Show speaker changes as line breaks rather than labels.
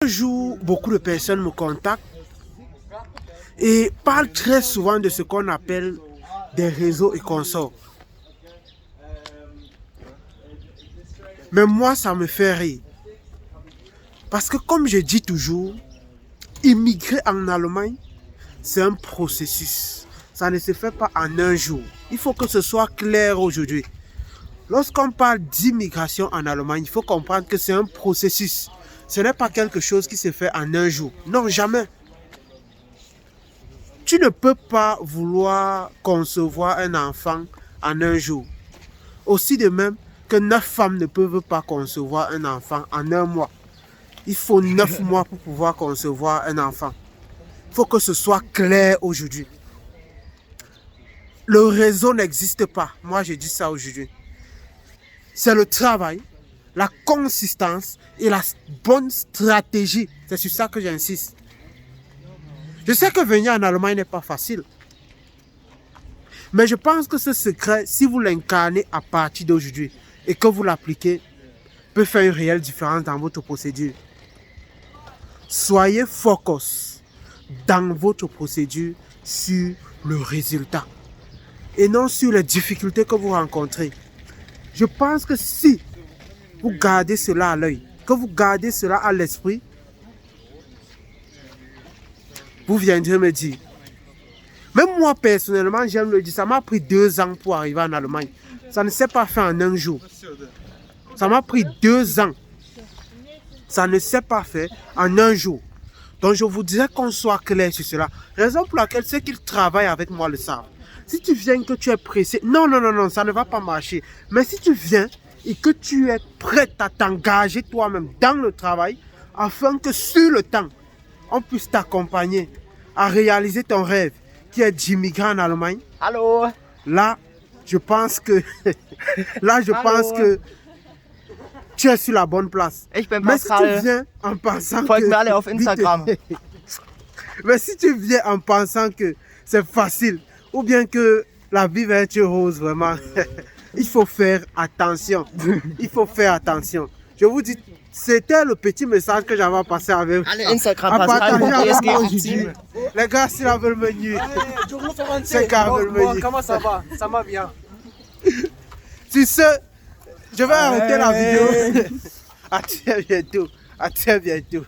Un jour, beaucoup de personnes me contactent et parlent très souvent de ce qu'on appelle des réseaux et consorts. Mais moi, ça me fait rire. Parce que comme je dis toujours, immigrer en Allemagne, c'est un processus. Ça ne se fait pas en un jour. Il faut que ce soit clair aujourd'hui. Lorsqu'on parle d'immigration en Allemagne, il faut comprendre que c'est un processus. Ce n'est pas quelque chose qui se fait en un jour. Non, jamais. Tu ne peux pas vouloir concevoir un enfant en un jour. Aussi de même que 9 femmes ne peuvent pas concevoir un enfant en un mois. Il faut 9 mois pour pouvoir concevoir un enfant. Il faut que ce soit clair aujourd'hui. Le réseau n'existe pas. Moi, je dis ça aujourd'hui. C'est le travail, la consistance et la bonne stratégie. C'est sur ça que j'insiste. Je sais que venir en Allemagne n'est pas facile. Mais je pense que ce secret, si vous l'incarnez à partir d'aujourd'hui et que vous l'appliquez, peut faire une réelle différence dans votre procédure. Soyez focus dans votre procédure sur le résultat et non sur les difficultés que vous rencontrez. Je pense que si vous gardez cela à l'œil, que vous gardez cela à l'esprit, vous viendrez me dire. Même moi personnellement, j'aime le dire, ça m'a pris 2 ans pour arriver en Allemagne. Ça ne s'est pas fait en un jour. Ça m'a pris 2 ans. Ça ne s'est pas fait en un jour. Donc je vous dirais qu'on soit clair sur cela. Raison pour laquelle ceux qui travaillent avec moi le savent. Si tu viens que tu es pressé, non, ça ne va pas marcher. Mais si tu viens et que tu es prêt à t'engager toi-même dans le travail, afin que sur le temps, on puisse t'accompagner à réaliser ton rêve, qui est d'immigrer en Allemagne.
Hallo.
Là, je pense que tu es sur la bonne place.
Ich bin
Mais si
Pascal.
tu viens en pensant
Folgt
que
mir alle auf Instagram.
Mais si tu viens en pensant que c'est facile ou bien que la vie va être rose, vraiment, il faut faire attention. Il faut faire attention. Je vous dis, c'était le petit message que j'avais passé avec vous.
Alle Instagram
À partager avec moi
Pascal.esg
aujourd'hui. Les gars, s'ils veulent me nuire, c'est qu'à veulent me nuire.
Comment ça va? Ça va bien.
Sur ce, je vais arrêter la vidéo. À très bientôt. À très bientôt.